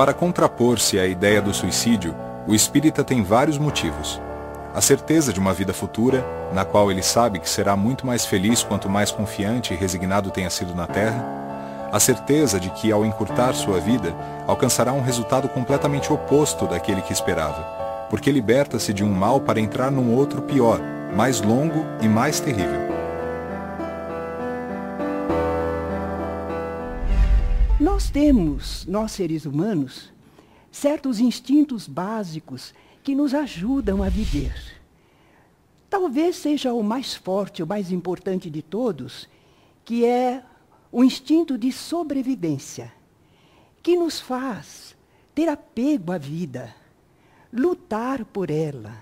Para contrapor-se à ideia do suicídio, o espírita tem vários motivos. A certeza de uma vida futura, na qual ele sabe que será muito mais feliz quanto mais confiante e resignado tenha sido na Terra. A certeza de que, ao encurtar sua vida, alcançará um resultado completamente oposto daquele que esperava, porque liberta-se de um mal para entrar num outro pior, mais longo e mais terrível. Nós temos, nós seres humanos, certos instintos básicos que nos ajudam a viver. Talvez seja o mais forte, o mais importante de todos, que é o instinto de sobrevivência, que nos faz ter apego à vida, lutar por ela,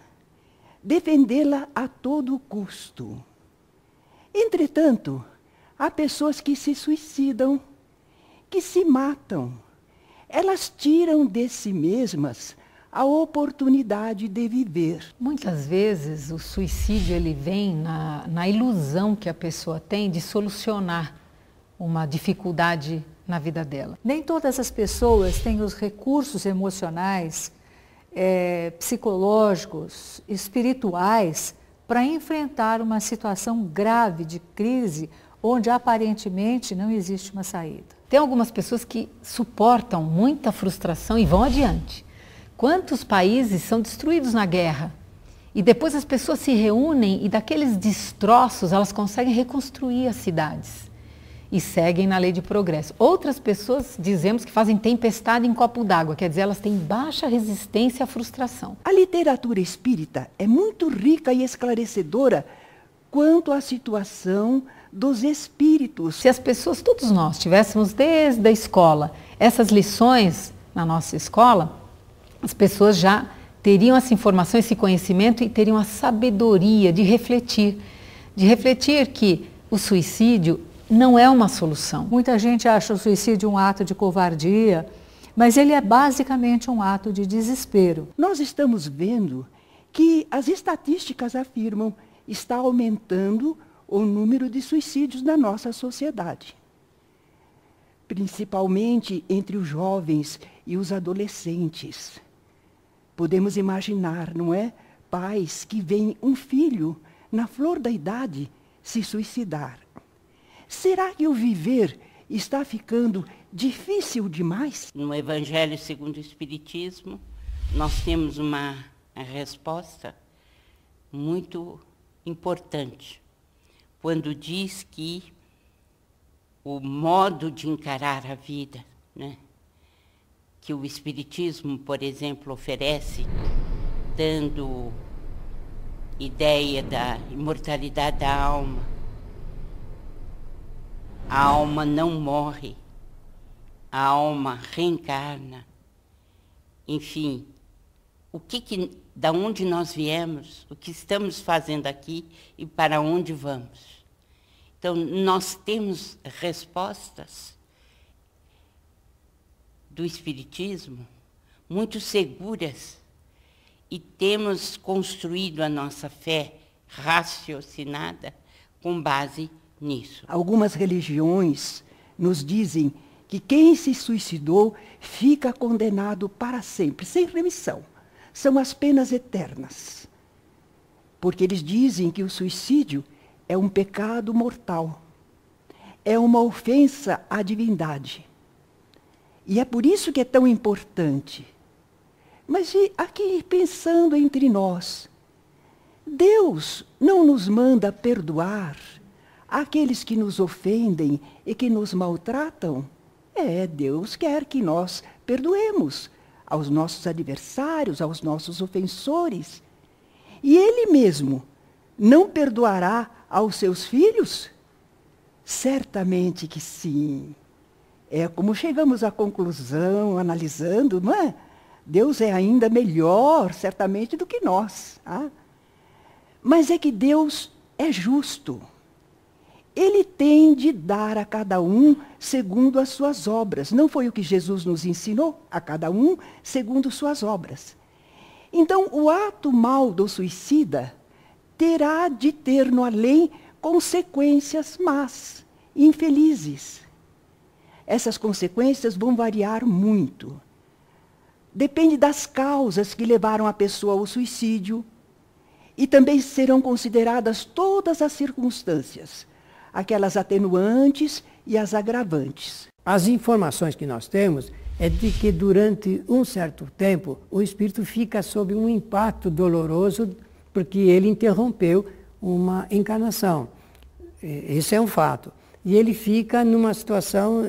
defendê-la a todo custo. Entretanto, há pessoas que se suicidam, que se matam. Elas tiram de si mesmas a oportunidade de viver. Muitas vezes o suicídio ele vem na ilusão que a pessoa tem de solucionar uma dificuldade na vida dela. Nem todas as pessoas têm os recursos emocionais, psicológicos, espirituais para enfrentar uma situação grave de crise onde aparentemente não existe uma saída. Tem algumas pessoas que suportam muita frustração e vão adiante. Quantos países são destruídos na guerra? E depois as pessoas se reúnem e daqueles destroços elas conseguem reconstruir as cidades. E seguem na lei de progresso. Outras pessoas, dizemos que fazem tempestade em copo d'água, quer dizer, elas têm baixa resistência à frustração. A literatura espírita é muito rica e esclarecedora quanto à situação dos espíritos. Se as pessoas, todos nós, tivéssemos desde a escola essas lições na nossa escola, as pessoas já teriam essa informação, esse conhecimento e teriam a sabedoria de refletir que o suicídio não é uma solução. Muita gente acha o suicídio um ato de covardia, mas ele é basicamente um ato de desespero. Nós estamos vendo que as estatísticas afirmam que está aumentando o número de suicídios na nossa sociedade, principalmente entre os jovens e os adolescentes. Podemos imaginar, não é? Pais que veem um filho na flor da idade se suicidar. Será que o viver está ficando difícil demais? No Evangelho segundo o Espiritismo, nós temos uma resposta muito importante, quando diz que o modo de encarar a vida, né, que o Espiritismo, por exemplo, oferece, dando ideia da imortalidade da alma. A alma não morre, a alma reencarna. Enfim, da onde nós viemos, o que estamos fazendo aqui e para onde vamos. Então, nós temos respostas do Espiritismo muito seguras e temos construído a nossa fé raciocinada com base nisso. Algumas religiões nos dizem que quem se suicidou fica condenado para sempre, sem remissão. São as penas eternas. Porque eles dizem que o suicídio é um pecado mortal. É uma ofensa à divindade. E é por isso que é tão importante. Mas e aqui, pensando entre nós, Deus não nos manda perdoar aqueles que nos ofendem e que nos maltratam? Deus quer que nós perdoemos aos nossos adversários, aos nossos ofensores. E Ele mesmo não perdoará aos seus filhos? Certamente que sim. É como chegamos à conclusão, analisando, não é? Deus é ainda melhor, certamente, do que nós. Mas é que Deus é justo. Ele tem de dar a cada um segundo as suas obras. Não foi o que Jesus nos ensinou? A cada um segundo suas obras. Então, o ato mau do suicida terá de ter no além consequências más, infelizes. Essas consequências vão variar muito. Depende das causas que levaram a pessoa ao suicídio. E também serão consideradas todas as circunstâncias, aquelas atenuantes e as agravantes. As informações que nós temos é de que durante um certo tempo o espírito fica sob um impacto doloroso porque ele interrompeu uma encarnação. Isso é um fato. E ele fica numa situação,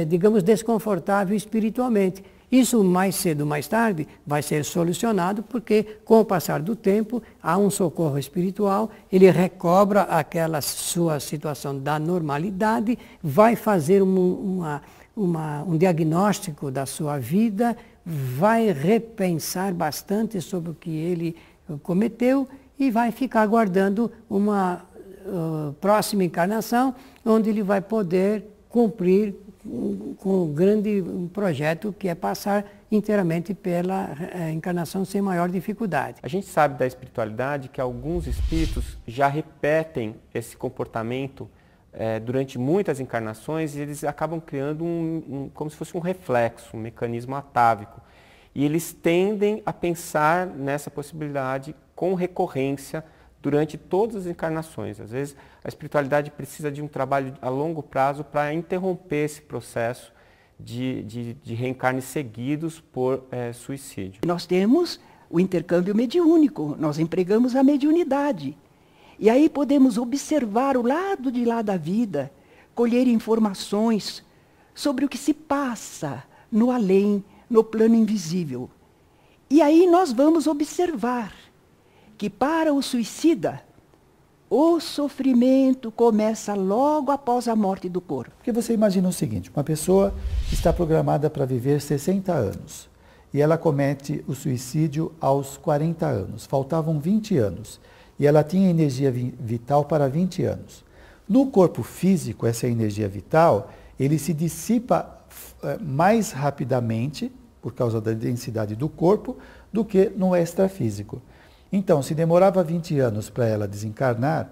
digamos, desconfortável espiritualmente. Isso mais cedo ou mais tarde vai ser solucionado porque com o passar do tempo há um socorro espiritual, ele recobra aquela sua situação da normalidade, vai fazer um diagnóstico da sua vida, vai repensar bastante sobre o que ele cometeu e vai ficar aguardando uma próxima encarnação, onde ele vai poder cumprir com um grande projeto que é passar inteiramente pela encarnação sem maior dificuldade. A gente sabe da espiritualidade que alguns espíritos já repetem esse comportamento durante muitas encarnações e eles acabam criando como se fosse um reflexo, um mecanismo atávico. E eles tendem a pensar nessa possibilidade com recorrência durante todas as encarnações. Às vezes, a espiritualidade precisa de um trabalho a longo prazo para interromper esse processo de reencarnes seguidos por suicídio. Nós temos o intercâmbio mediúnico, nós empregamos a mediunidade. E aí podemos observar o lado de lá da vida, colher informações sobre o que se passa no além, no plano invisível. E aí nós vamos observar que para o suicida, o sofrimento começa logo após a morte do corpo. Porque você imagina o seguinte, uma pessoa está programada para viver 60 anos e ela comete o suicídio aos 40 anos, faltavam 20 anos e ela tinha energia vital para 20 anos. No corpo físico, essa energia vital, ele se dissipa mais rapidamente, por causa da densidade do corpo, do que no extrafísico. Então, se demorava 20 anos para ela desencarnar,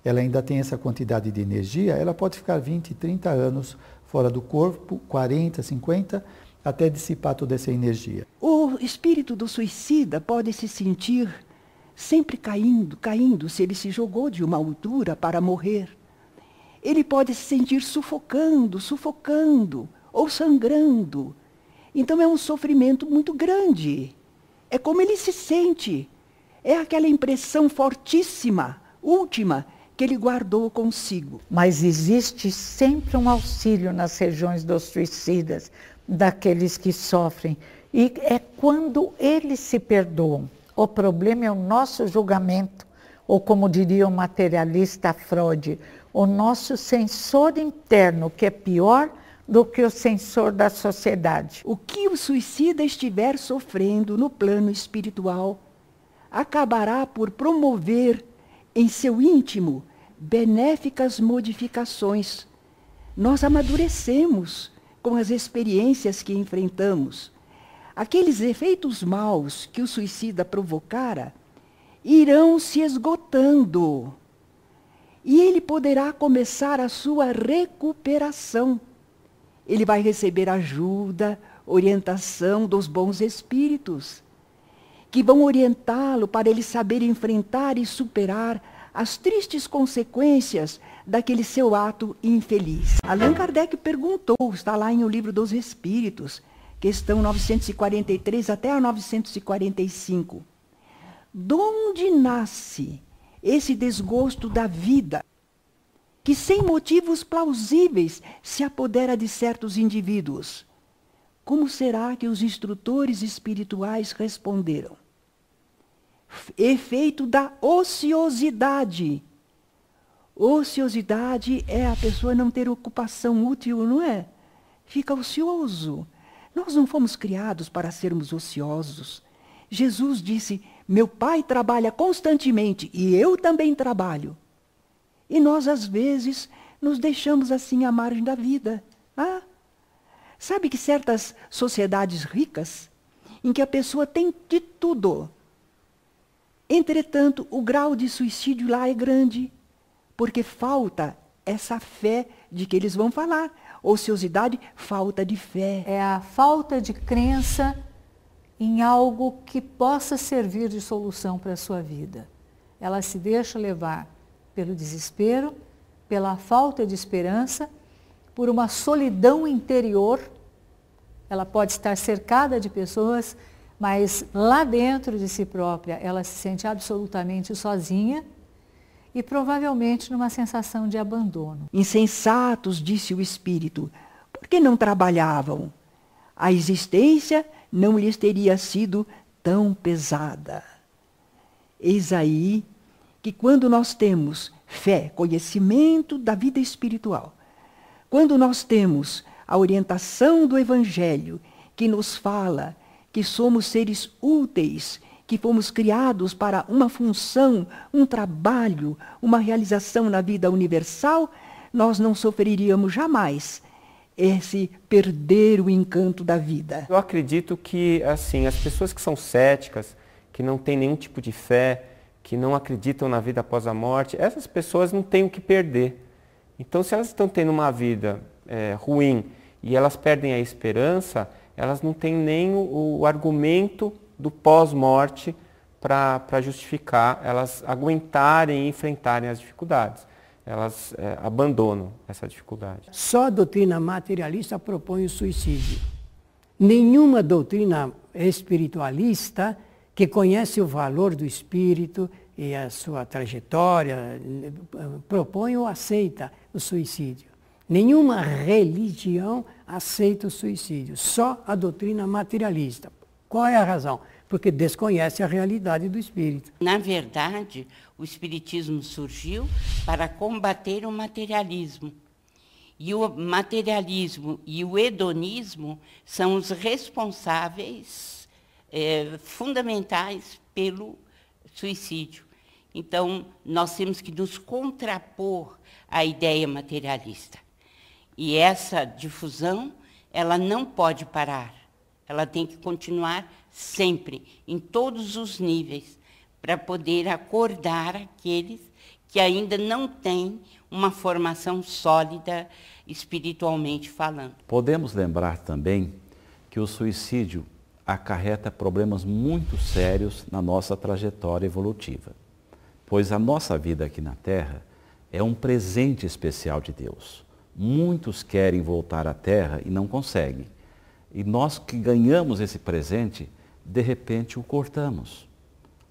ela ainda tem essa quantidade de energia, ela pode ficar 20, 30 anos fora do corpo, 40, 50, até dissipar toda essa energia. O espírito do suicida pode se sentir sempre caindo, se ele se jogou de uma altura para morrer. Ele pode se sentir sufocando, ou sangrando. Então é um sofrimento muito grande. É como ele se sente. É aquela impressão fortíssima, última, que ele guardou consigo. Mas existe sempre um auxílio nas regiões dos suicidas, daqueles que sofrem. E é quando eles se perdoam. O problema é o nosso julgamento, ou como diria o materialista Freud, o nosso sensor interno, que é pior do que o sensor da sociedade. O que o suicida estiver sofrendo no plano espiritual acabará por promover em seu íntimo benéficas modificações. Nós amadurecemos com as experiências que enfrentamos. Aqueles efeitos maus que o suicida provocara irão se esgotando e ele poderá começar a sua recuperação. Ele vai receber ajuda, orientação dos bons espíritos, que vão orientá-lo para ele saber enfrentar e superar as tristes consequências daquele seu ato infeliz. Allan Kardec perguntou, está lá em O Livro dos Espíritos, questão 943 até a 945. De onde nasce esse desgosto da vida, que sem motivos plausíveis se apodera de certos indivíduos? Como será que os instrutores espirituais responderam? Efeito da ociosidade. Ociosidade é a pessoa não ter ocupação útil, não é? Fica ocioso. Nós não fomos criados para sermos ociosos. Jesus disse, meu Pai trabalha constantemente e eu também trabalho. E nós, às vezes, nos deixamos assim à margem da vida. Sabe que certas sociedades ricas, em que a pessoa tem de tudo, entretanto, o grau de suicídio lá é grande, porque falta essa fé de que eles vão falar. Ociosidade, falta de fé. É a falta de crença em algo que possa servir de solução para a sua vida. Ela se deixa levar pelo desespero, pela falta de esperança, por uma solidão interior. Ela pode estar cercada de pessoas, mas lá dentro de si própria ela se sente absolutamente sozinha e provavelmente numa sensação de abandono. Insensatos, disse o Espírito, por que não trabalhavam? A existência não lhes teria sido tão pesada. Eis aí que quando nós temos fé, conhecimento da vida espiritual, quando nós temos a orientação do Evangelho, que nos fala que somos seres úteis, que fomos criados para uma função, um trabalho, uma realização na vida universal, nós não sofreríamos jamais esse perder o encanto da vida. Eu acredito que, assim, as pessoas que são céticas, que não têm nenhum tipo de fé, que não acreditam na vida após a morte, essas pessoas não têm o que perder. Então, se elas estão tendo uma vida ruim e elas perdem a esperança, elas não têm nem o argumento do pós-morte para justificar elas aguentarem e enfrentarem as dificuldades. Elas abandonam essa dificuldade. Só a doutrina materialista propõe o suicídio. Nenhuma doutrina espiritualista que conhece o valor do espírito e a sua trajetória propõe ou aceita o suicídio. Nenhuma religião aceita o suicídio, só a doutrina materialista. Qual é a razão? Porque desconhece a realidade do espírito. Na verdade, o espiritismo surgiu para combater o materialismo. E o materialismo e o hedonismo são os responsáveis fundamentais pelo suicídio. Então, nós temos que nos contrapor à ideia materialista. E essa difusão, ela não pode parar. Ela tem que continuar sempre, em todos os níveis, para poder acordar aqueles que ainda não têm uma formação sólida espiritualmente falando. Podemos lembrar também que o suicídio acarreta problemas muito sérios na nossa trajetória evolutiva, pois a nossa vida aqui na Terra é um presente especial de Deus. Muitos querem voltar à Terra e não conseguem. E nós que ganhamos esse presente, de repente o cortamos.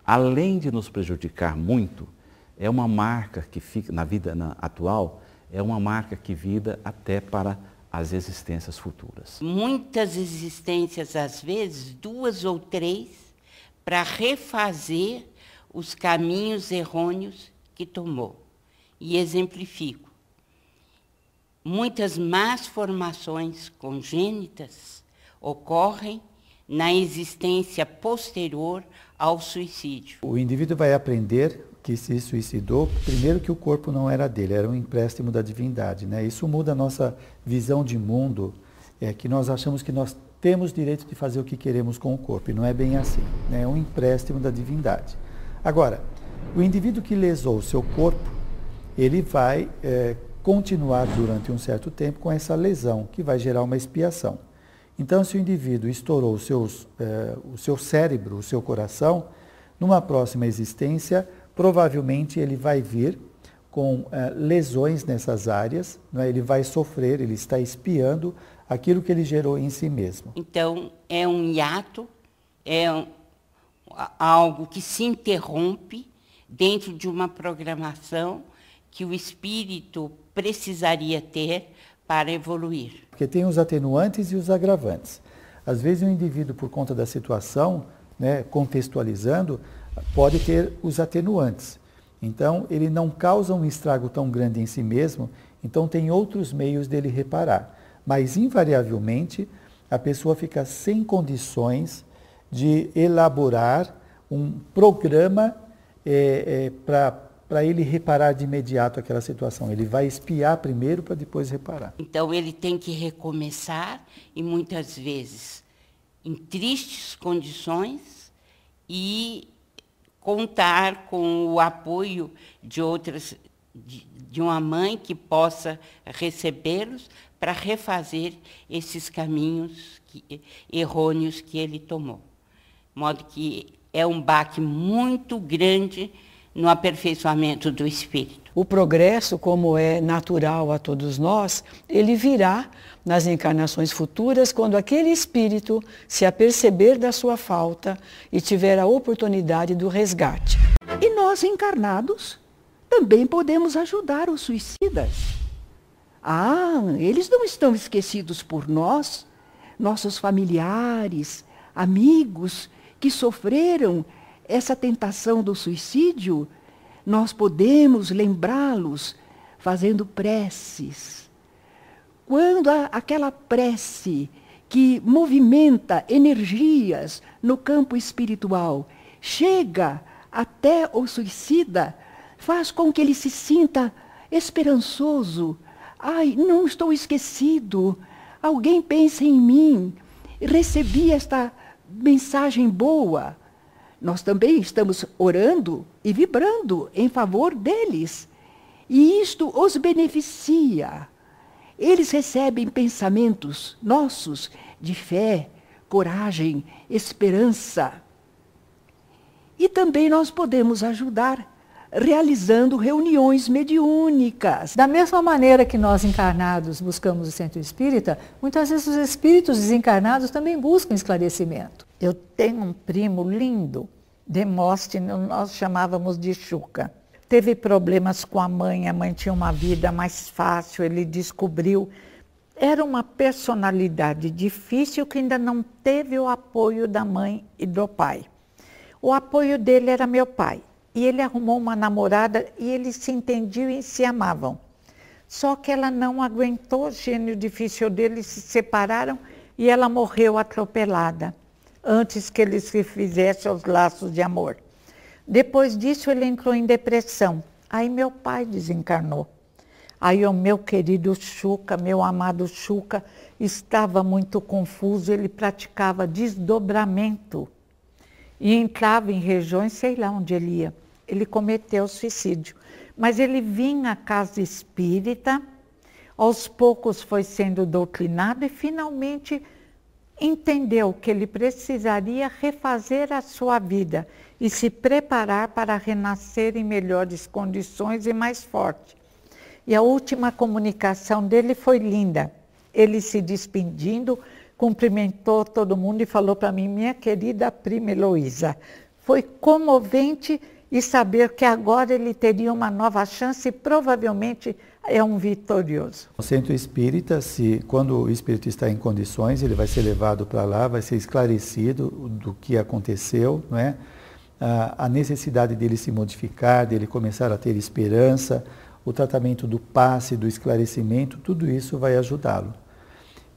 Além de nos prejudicar muito, é uma marca que fica na vida atual, é uma marca que vida até para as existências futuras. Muitas existências, às vezes, 2 ou 3, para refazer os caminhos errôneos que tomou. E exemplifico. Muitas más formações congênitas ocorrem na existência posterior ao suicídio. O indivíduo vai aprender que se suicidou, primeiro que o corpo não era dele, era um empréstimo da divindade, né? Isso muda a nossa visão de mundo, que nós achamos que nós temos direito de fazer o que queremos com o corpo, e não é bem assim, né? É um empréstimo da divindade. Agora, o indivíduo que lesou o seu corpo, ele vai continuar durante um certo tempo com essa lesão, que vai gerar uma expiação. Então, se o indivíduo estourou o seu cérebro, o seu coração, numa próxima existência, provavelmente ele vai vir com lesões nessas áreas, né? Ele vai sofrer, ele está expiando aquilo que ele gerou em si mesmo. Então, é um hiato, algo que se interrompe dentro de uma programação que o espírito precisaria ter para evoluir. Porque tem os atenuantes e os agravantes. Às vezes o indivíduo, por conta da situação, né, contextualizando, pode ter os atenuantes. Então, ele não causa um estrago tão grande em si mesmo, então tem outros meios dele reparar. Mas, invariavelmente, a pessoa fica sem condições de elaborar um programa para ele reparar de imediato aquela situação. Ele vai espiar primeiro para depois reparar. Então, ele tem que recomeçar e, muitas vezes, em tristes condições e contar com o apoio de uma mãe que possa recebê-los para refazer esses caminhos errôneos que ele tomou. de modo que é um baque muito grande no aperfeiçoamento do espírito. O progresso, como é natural a todos nós, ele virá nas encarnações futuras quando aquele espírito se aperceber da sua falta e tiver a oportunidade do resgate. E nós, encarnados, também podemos ajudar os suicidas. Eles não estão esquecidos por nós, nossos familiares, amigos que sofreram essa tentação do suicídio. Nós podemos lembrá-los fazendo preces. Quando aquela prece que movimenta energias no campo espiritual chega até o suicida, faz com que ele se sinta esperançoso. Não estou esquecido. Alguém pensa em mim. Recebi esta mensagem boa. Nós também estamos orando e vibrando em favor deles. E isto os beneficia. Eles recebem pensamentos nossos de fé, coragem, esperança. E também nós podemos ajudar realizando reuniões mediúnicas. Da mesma maneira que nós encarnados buscamos o centro espírita, muitas vezes os espíritos desencarnados também buscam esclarecimento. Eu tenho um primo lindo, Demóstenes, nós chamávamos de Chuca. Teve problemas com a mãe tinha uma vida mais fácil, ele descobriu. Era uma personalidade difícil que ainda não teve o apoio da mãe e do pai. O apoio dele era meu pai. E ele arrumou uma namorada e eles se entendiam e se amavam. Só que ela não aguentou o gênio difícil dele, se separaram e ela morreu atropelada, antes que eles se fizessem os laços de amor. Depois disso ele entrou em depressão. Aí meu pai desencarnou. Aí o meu querido Chuca, meu amado Chuca, estava muito confuso, ele praticava desdobramento. E entrava em regiões, sei lá onde ele ia. Ele cometeu suicídio. Mas ele vinha à casa espírita, aos poucos foi sendo doutrinado e finalmente entendeu que ele precisaria refazer a sua vida e se preparar para renascer em melhores condições e mais forte. E a última comunicação dele foi linda. Ele se despedindo, cumprimentou todo mundo e falou para mim: minha querida prima Heloísa, foi comovente e saber que agora ele teria uma nova chance e provavelmente é um vitorioso. O centro espírita, quando o espírito está em condições, ele vai ser levado para lá, vai ser esclarecido do que aconteceu, não é? A necessidade dele se modificar, dele começar a ter esperança, o tratamento do passe, do esclarecimento, tudo isso vai ajudá-lo.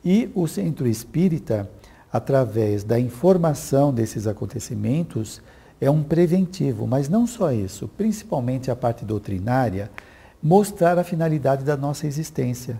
E o centro espírita, através da informação desses acontecimentos, é um preventivo, mas não só isso, principalmente a parte doutrinária, mostrar a finalidade da nossa existência.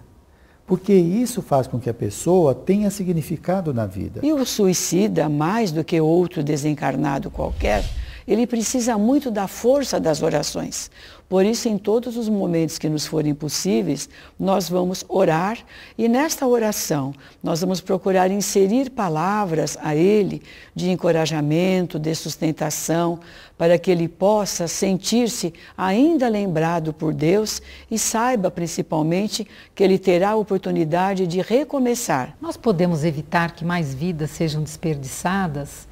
Porque isso faz com que a pessoa tenha significado na vida. E o suicida, mais do que outro desencarnado qualquer, ele precisa muito da força das orações. Por isso, em todos os momentos que nos forem possíveis, nós vamos orar e nesta oração nós vamos procurar inserir palavras a ele de encorajamento, de sustentação, para que ele possa sentir-se ainda lembrado por Deus e saiba principalmente que ele terá a oportunidade de recomeçar. Nós podemos evitar que mais vidas sejam desperdiçadas?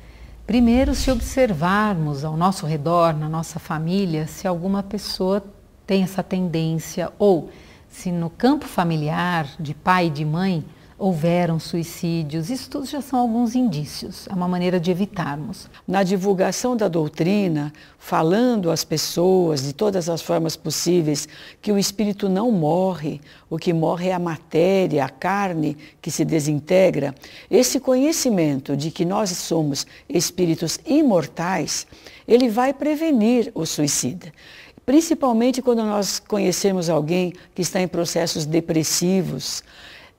Primeiro, se observarmos ao nosso redor, na nossa família, se alguma pessoa tem essa tendência ou se no campo familiar, de pai e de mãe, houveram suicídios. Isso tudo já são alguns indícios, é uma maneira de evitarmos. Na divulgação da doutrina, falando às pessoas de todas as formas possíveis que o espírito não morre, o que morre é a matéria, a carne que se desintegra, esse conhecimento de que nós somos espíritos imortais, ele vai prevenir o suicida. Principalmente quando nós conhecemos alguém que está em processos depressivos,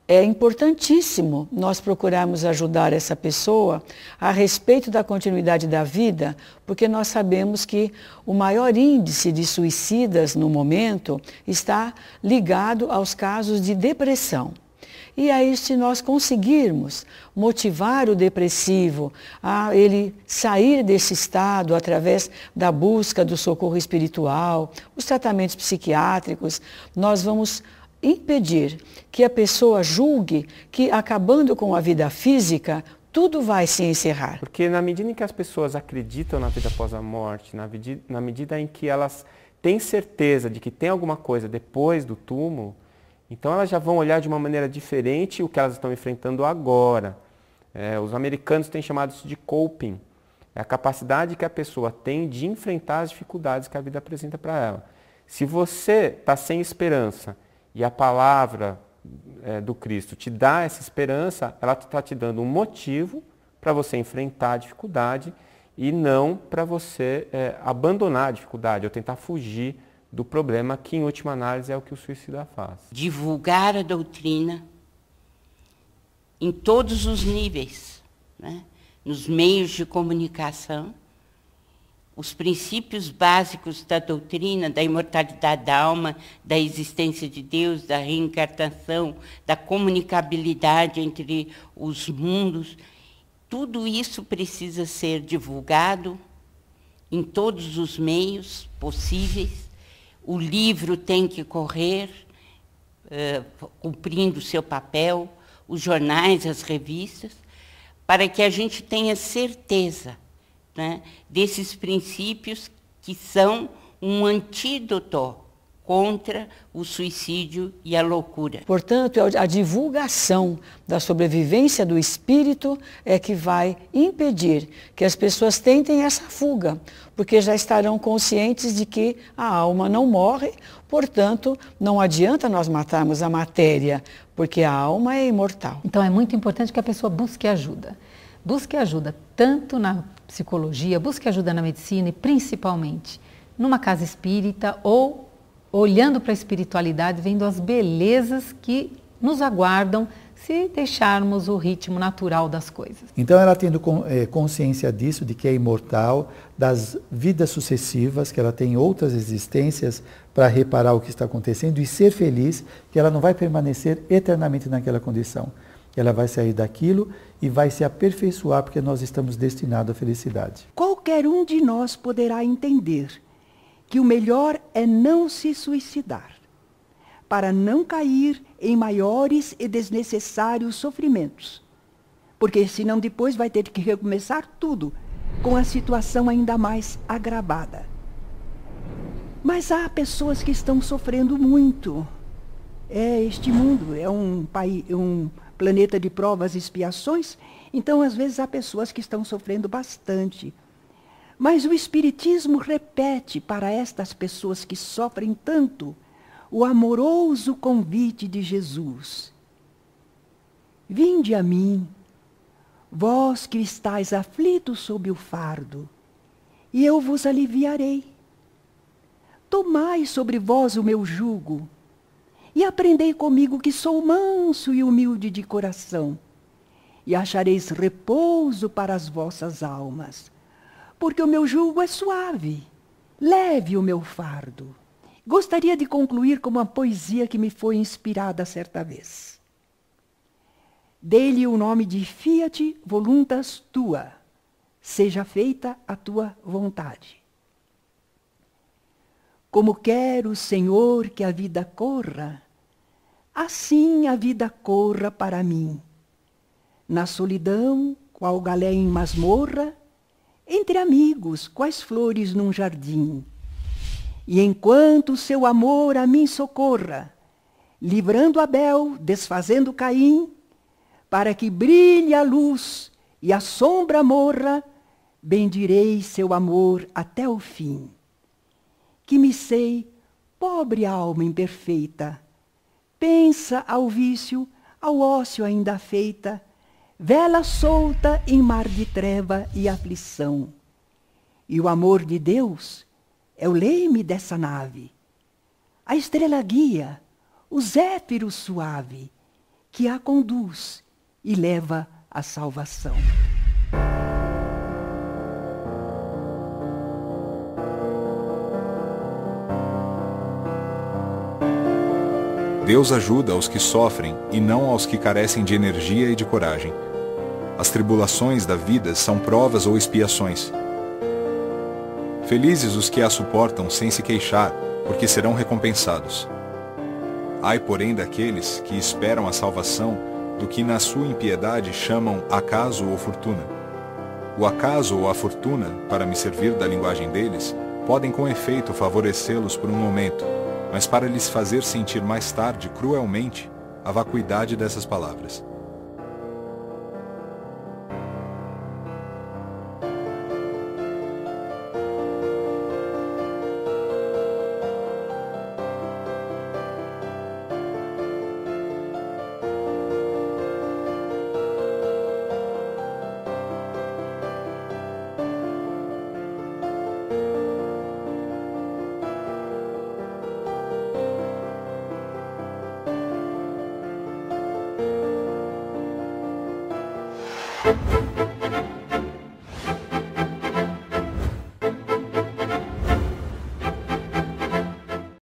é importantíssimo nós procurarmos ajudar essa pessoa a respeito da continuidade da vida, porque nós sabemos que o maior índice de suicidas no momento está ligado aos casos de depressão. E aí, se nós conseguirmos motivar o depressivo a ele sair desse estado através da busca do socorro espiritual, os tratamentos psiquiátricos, nós vamos impedir que a pessoa julgue que, acabando com a vida física, tudo vai se encerrar. Porque na medida em que as pessoas acreditam na vida após a morte, na medida em que elas têm certeza de que tem alguma coisa depois do túmulo, então elas já vão olhar de uma maneira diferente o que elas estão enfrentando agora. Os americanos têm chamado isso de coping. É a capacidade que a pessoa tem de enfrentar as dificuldades que a vida apresenta para ela. Se você está sem esperança e a palavra do Cristo te dá essa esperança, ela está te dando um motivo para você enfrentar a dificuldade e não para você abandonar a dificuldade ou tentar fugir do problema, que em última análise é o que o suicida faz. Divulgar a doutrina em todos os níveis, né? Nos meios de comunicação, os princípios básicos da doutrina, da imortalidade da alma, da existência de Deus, da reencarnação, da comunicabilidade entre os mundos, tudo isso precisa ser divulgado em todos os meios possíveis. O livro tem que correr, cumprindo o seu papel, os jornais, as revistas, para que a gente tenha certeza, né, desses princípios que são um antídoto contra o suicídio e a loucura. Portanto, a divulgação da sobrevivência do espírito é que vai impedir que as pessoas tentem essa fuga, porque já estarão conscientes de que a alma não morre, portanto, não adianta nós matarmos a matéria, porque a alma é imortal. Então é muito importante que a pessoa busque ajuda. Busque ajuda tanto na psicologia, busque ajuda na medicina e principalmente numa casa espírita ou olhando para a espiritualidade, vendo as belezas que nos aguardam se deixarmos o ritmo natural das coisas. Então ela tendo consciência disso, de que é imortal, das vidas sucessivas, que ela tem outras existências para reparar o que está acontecendo e ser feliz, que ela não vai permanecer eternamente naquela condição. Ela vai sair daquilo e vai se aperfeiçoar, porque nós estamos destinados à felicidade. Qualquer um de nós poderá entender que o melhor é não se suicidar, para não cair em maiores e desnecessários sofrimentos, porque senão depois vai ter que recomeçar tudo, com a situação ainda mais agravada. Mas há pessoas que estão sofrendo muito. Este mundo é um planeta de provas e expiações, então às vezes há pessoas que estão sofrendo bastante. Mas o Espiritismo repete para estas pessoas que sofrem tanto o amoroso convite de Jesus. Vinde a mim, vós que estáis aflitos sob o fardo, e eu vos aliviarei. Tomai sobre vós o meu jugo, e aprendei comigo que sou manso e humilde de coração, e achareis repouso para as vossas almas. Porque o meu jugo é suave, leve o meu fardo. Gostaria de concluir com uma poesia que me foi inspirada certa vez. Dei-lhe o nome de Fiat Voluntas Tua, seja feita a tua vontade. Como quero, Senhor, que a vida corra, assim a vida corra para mim. Na solidão, qual galé em masmorra, entre amigos, quais flores num jardim. E enquanto o seu amor a mim socorra, livrando Abel, desfazendo Caim, para que brilhe a luz e a sombra morra, bendirei seu amor até o fim. Que me sei, pobre alma imperfeita, pensa ao vício, ao ócio ainda feita, vela solta em mar de treva e aflição. E o amor de Deus é o leme dessa nave, a estrela guia, o zéfiro suave, que a conduz e leva à salvação. Deus ajuda aos que sofrem e não aos que carecem de energia e de coragem. As tribulações da vida são provas ou expiações. Felizes os que a suportam sem se queixar, porque serão recompensados. Ai, porém, daqueles que esperam a salvação do que na sua impiedade chamam acaso ou fortuna. O acaso ou a fortuna, para me servir da linguagem deles, podem com efeito favorecê-los por um momento, mas para lhes fazer sentir mais tarde, cruelmente, a vacuidade dessas palavras.